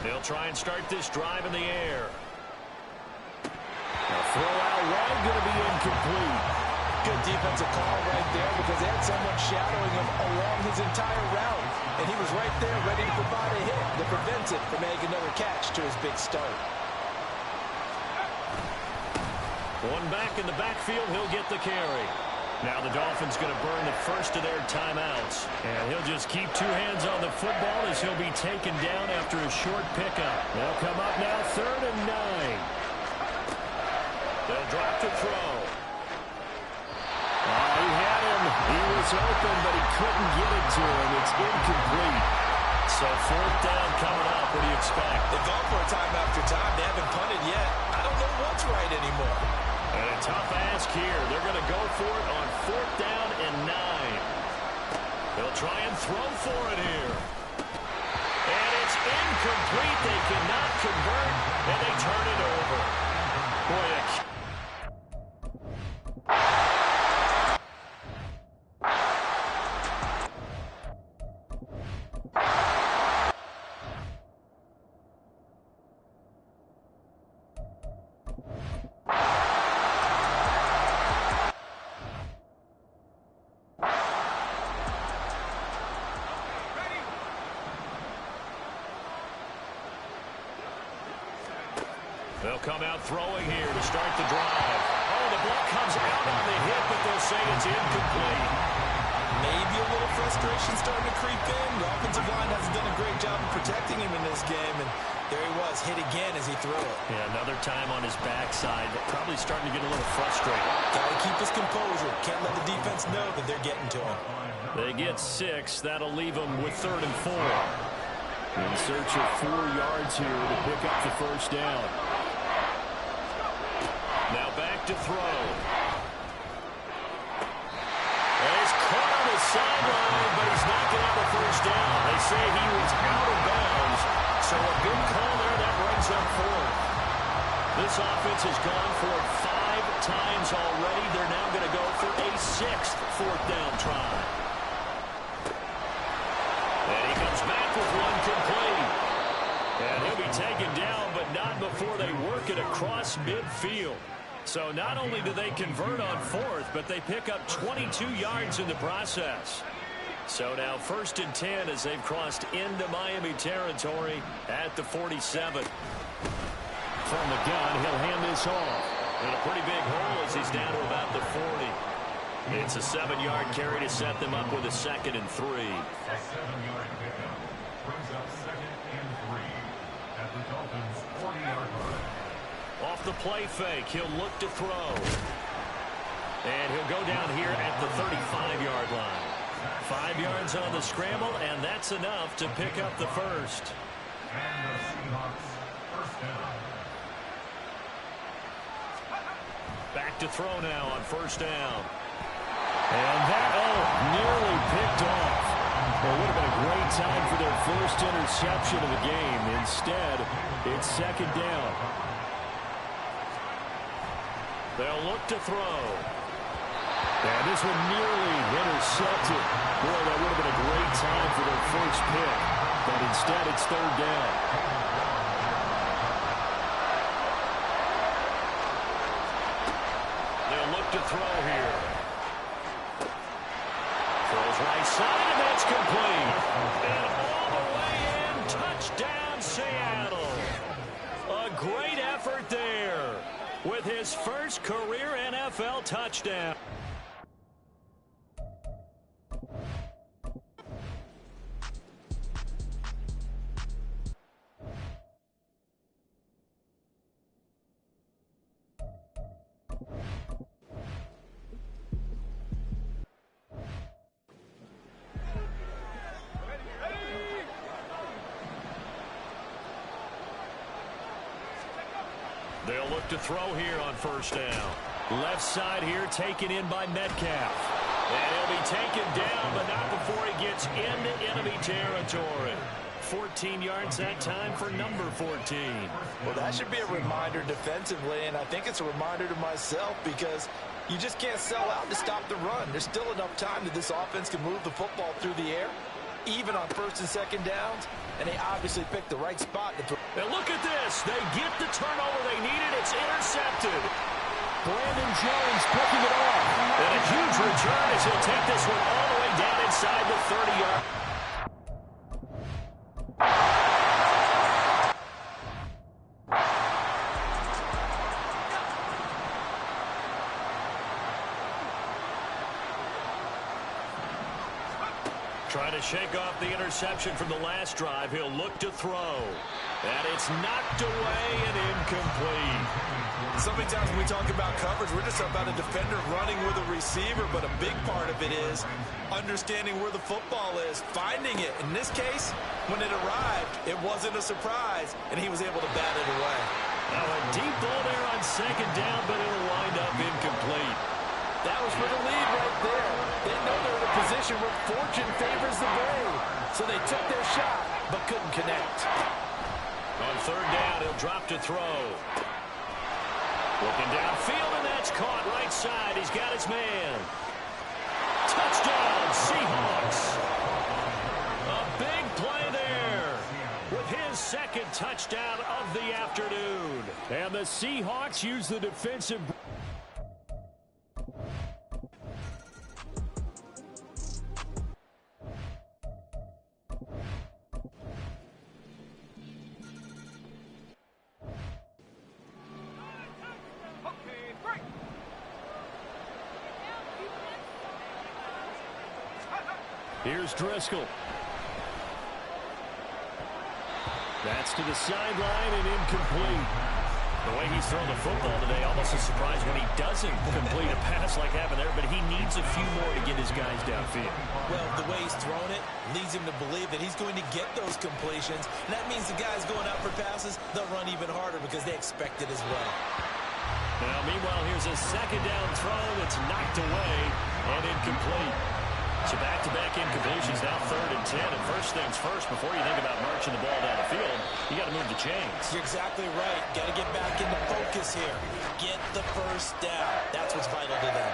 They'll try and start this drive in the air. A throw out wide, going to be incomplete. Good defensive call right there because they had someone shadowing him along his entire route. And he was right there ready to provide a hit that prevents it from making another catch to his big start. One back in the backfield, he'll get the carry. Now the Dolphins going to burn the first of their timeouts. And he'll just keep 2 hands on the football as he'll be taken down after a short pickup. They'll come up now 3rd and 9. They'll drop to throw. He had him. He was open, but he couldn't get it to him. It's incomplete. So 4th down coming up. What do you expect? They've gone for a time after time. They haven't punted yet. I don't know what's right anymore. And a tough ask here. They're going to go for it on 4th down and 9. They'll try and throw for it here. And it's incomplete. They cannot convert, and they turn it over. Boy, they'll come out throwing here to start the drive. Oh, the ball comes out on the hit, but they'll say it's incomplete. Maybe a little frustration starting to creep in. The offensive line hasn't done a great job of protecting him in this game, and There he was, hit again as he threw it. Yeah, another time on his backside. Probably starting to get a little frustrated. Got to keep his composure. Can't let the defense know that they're getting to him. They get 6. That'll leave them with 3rd and 4. In search of 4 yards here to pick up the first down. Now back to throw. And he's caught on the sideline, but he's not going to have a first down. They say he was out of bounds, so a good call there. That brings up 4th. This offense has gone for it 5 times already. They're now going to go for a 6th 4th down try. And he comes back with one complete. And he'll be taken down, but not before they work it across midfield. So not only do they convert on 4th, but they pick up 22 yards in the process. So now 1st and 10 as they've crossed into Miami territory at the 47. From the gun, he'll hand this off. In a pretty big hole as he's down to about the 40. It's a 7-yard carry to set them up with a 2nd and 3. A 7-yard pickup brings up 2nd and 3 at the Dolphins' 40-yard line. Off the play fake, he'll look to throw. And he'll go down here at the 35-yard line. 5 yards on the scramble, and that's enough to pick up the first. And the Seahawks first down. Back to throw now on 1st down. And that, nearly picked off. Well, it would have been a great time for their first interception of the game. Instead, it's 2nd down. They'll look to throw. And this one nearly intercepted. Boy, that would have been a great time for their first pick. But instead, it's 3rd down. They'll look to throw here. Throws right side, and that's complete. And all the way in, touchdown Seattle. A great effort there with his first career NFL touchdown. They'll look to throw here on 1st down. Left side here taken in by Metcalf. And he'll be taken down, but not before he gets into enemy territory. 14 yards that time for number 14. Well, that should be a reminder defensively, and I think it's a reminder to myself because you just can't sell out to stop the run. There's still enough time that this offense can move the football through the air, even on 1st and 2nd downs, and they obviously picked the right spot to throw. Now look at this. They get the turnover they needed. It's intercepted. Brandon Jones picking it off. And a huge return as he'll take this one all the way down inside the 30-yard. Trying to shake off the interception from the last drive. He'll look to throw. And it's knocked away and incomplete. So many times when we talk about coverage, we're just about a defender running with a receiver, but a big part of it is understanding where the football is, finding it. In this case, when it arrived, it wasn't a surprise, and he was able to bat it away. Now a deep ball there on 2nd down, but it'll wind up incomplete. That was for the lead right there. They know they're in a position where fortune favors the brave. So they took their shot, but couldn't connect. On 3rd down, he'll drop to throw. Looking downfield, and that's caught right side. He's got his man. Touchdown, Seahawks. A big play there with his 2nd touchdown of the afternoon. And the Seahawks use the defensive. Here's Driscoll. That's to the sideline and incomplete. The way he's thrown the football today, almost a surprise when he doesn't complete a pass like happened there, but he needs a few more to get his guys downfield. Well, the way he's thrown it leads him to believe that he's going to get those completions. And that means the guys going out for passes, they'll run even harder because they expect it as well. Now, meanwhile, here's a second down throw. It's knocked away and incomplete. So back-to-back incompletions, now 3rd and 10. And first things first, before you think about marching the ball down the field, you got to move the chains. You're exactly right. Got to get back into focus here. Get the first down. That's what's vital to them.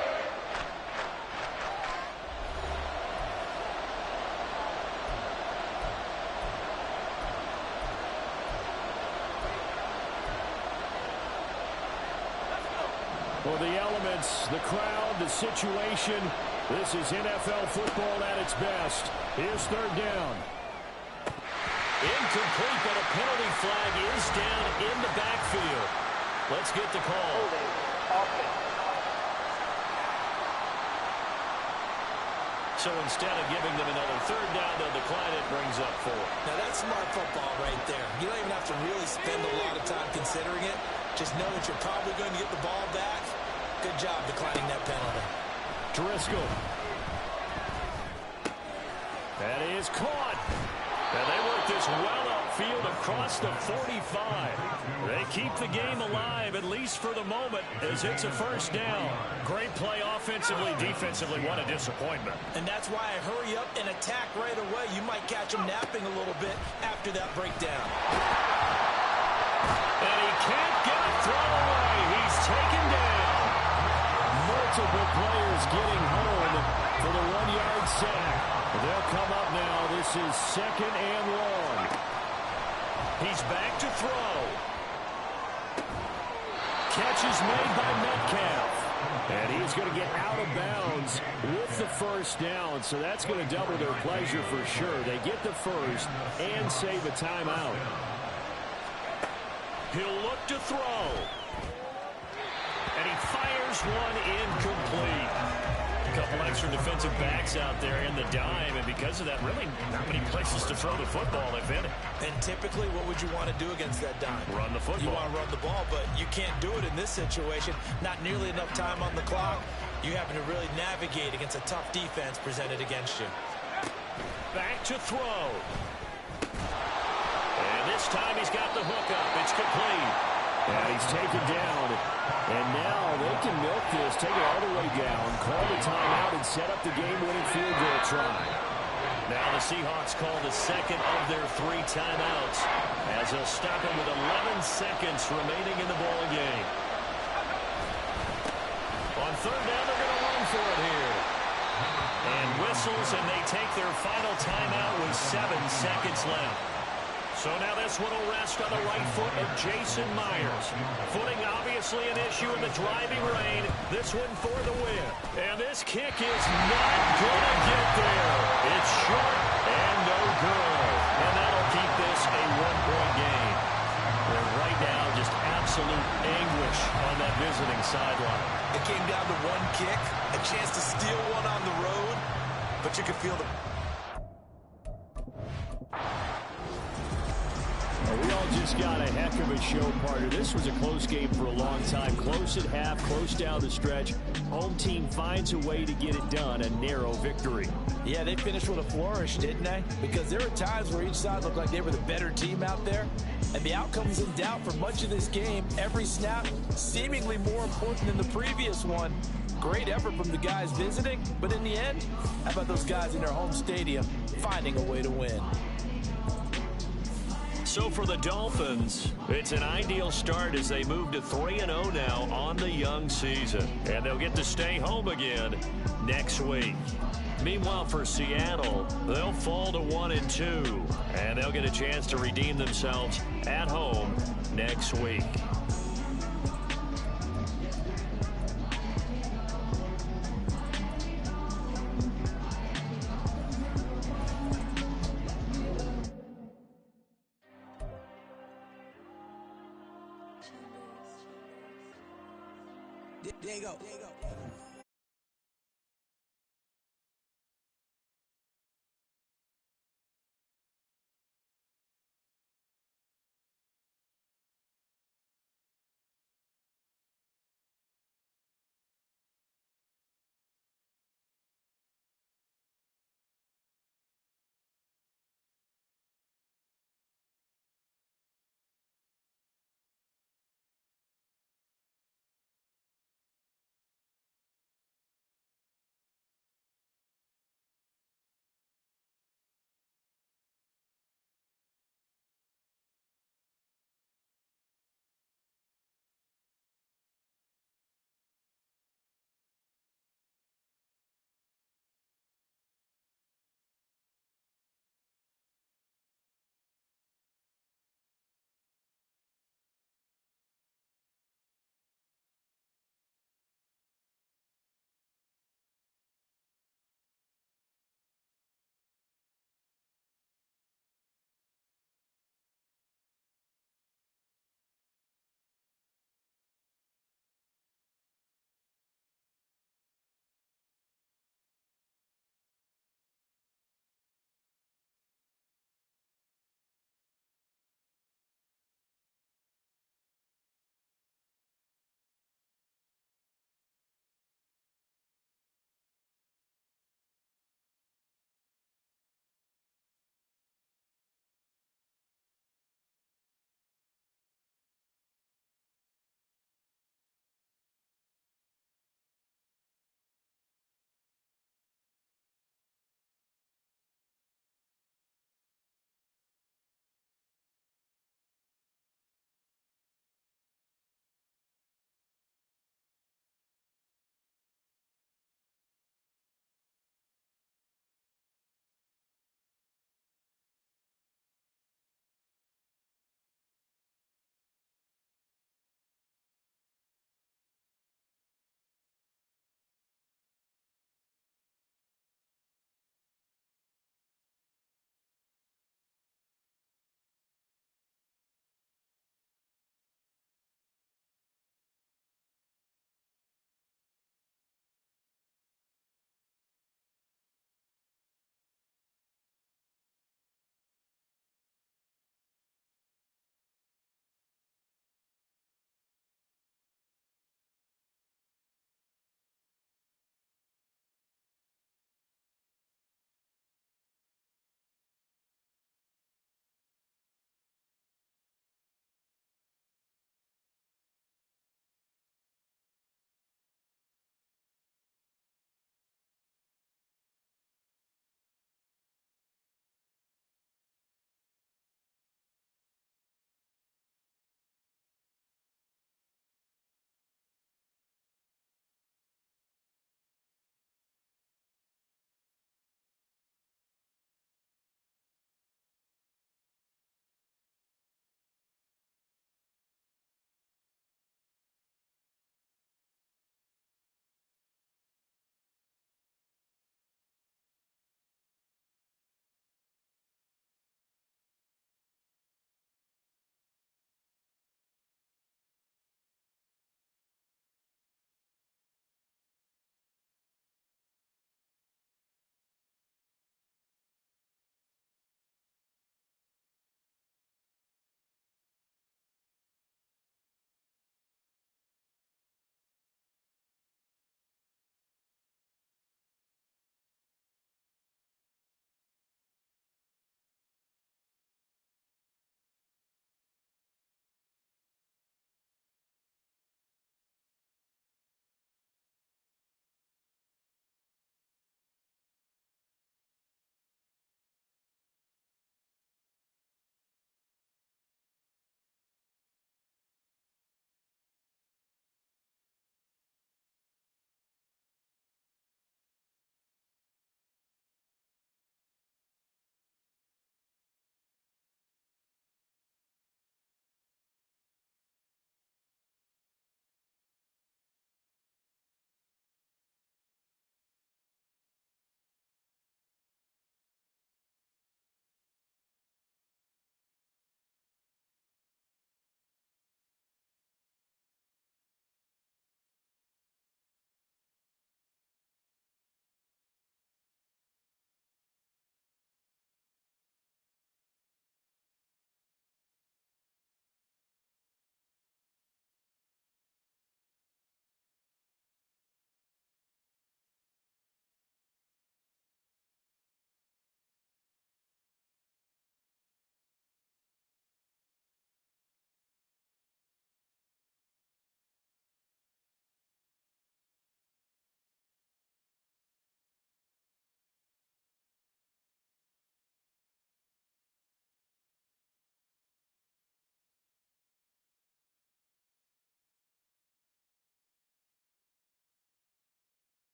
Well, the elements, the crowd, the situation. This is NFL football at its best. Here's 3rd down. Incomplete, but a penalty flag is down in the backfield. Let's get the call. So instead of giving them another 3rd down, they'll decline it, brings up 4. Now, that's smart football right there. You don't even have to really spend a lot of time considering it. Just know that you're probably going to get the ball back. Good job declining that penalty. Driscoll. That is caught. And they work this well upfield across the 45. They keep the game alive, at least for the moment, as it's a first down. Great play offensively, defensively, what a disappointment. And that's why I hurry up and attack right away. You might catch him napping a little bit after that breakdown. And he can't get a throw away. He's taken down. Multiple players getting home for the 1-yard sack. They'll come up now. This is 2nd and long. He's back to throw. Catch is made by Metcalf. And he's going to get out of bounds with the first down. So that's going to double their pleasure for sure. They get the first and save a timeout. He'll look to throw. And he fires one incomplete. A couple extra defensive backs out there in the dime, and because of that, really not many places to throw the football, if any. And typically, what would you want to do against that dime? Run the football. You want to run the ball, but you can't do it in this situation. Not nearly enough time on the clock. You having to really navigate against a tough defense presented against you. Back to throw. And this time he's got the hook up. It's complete. And he's taken down. And now they can milk this, take it all the way down, call the timeout, and set up the game-winning field goal try. Now the Seahawks call the second of their 3 timeouts as they'll stop him with 11 seconds remaining in the ball game. On 3rd down, they're going to run for it here. And whistles, and they take their final timeout with 7 seconds left. So now this one will rest on the right foot of Jason Myers. Footing obviously an issue in the driving rain. This one for the win. And this kick is not going to get there. It's short and no good. And that'll keep this a 1-point game. And right now, just absolute anguish on that visiting sideline. It came down to one kick, a chance to steal one on the road, but you could feel the... We all just got a heck of a show, partner. This was a close game for a long time. Close at half, close down the stretch. Home team finds a way to get it done. A narrow victory. Yeah, they finished with a flourish, didn't they? Because there were times where each side looked like they were the better team out there. And the outcome was in doubt for much of this game. Every snap seemingly more important than the previous one. Great effort from the guys visiting. But in the end, how about those guys in their home stadium finding a way to win? So for the Dolphins, it's an ideal start as they move to 3-0 now on the young season. And they'll get to stay home again next week. Meanwhile, for Seattle, they'll fall to 1-2. And they'll get a chance to redeem themselves at home next week. There you go.